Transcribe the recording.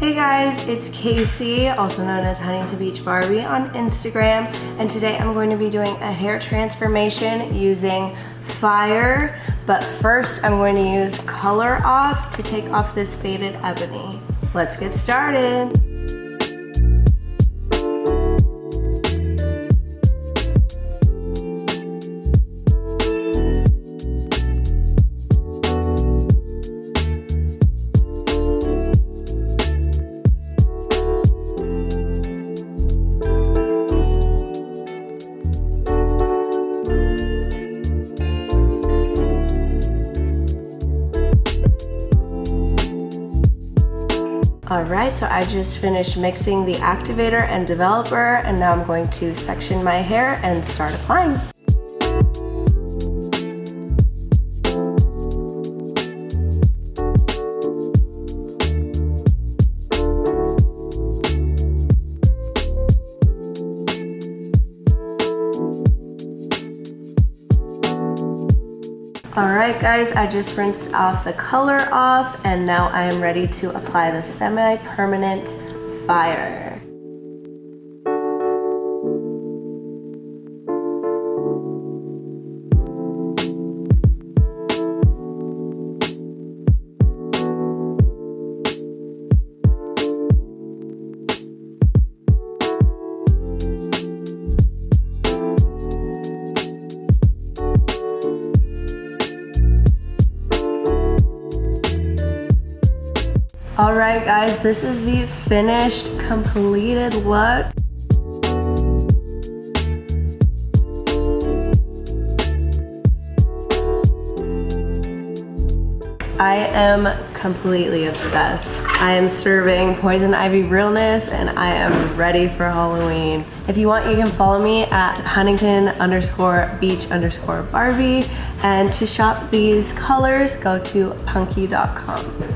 Hey guys, it's Casey, also known as Huntington Beach Barbie on Instagram, and today I'm going to be doing a hair transformation using fire, but first I'm going to use Color Off to take off this faded ebony. Let's get started. Alright, so I just finished mixing the activator and developer, and now I'm going to section my hair and start applying. Alright guys, I just rinsed off the color off, and now I am ready to apply the semi-permanent fire. Alright guys, this is the finished, completed look. I am completely obsessed. I am serving Poison Ivy realness and I am ready for Halloween. If you want, you can follow me at Huntington_beach_Barbie, and to shop these colors, go to punky.com.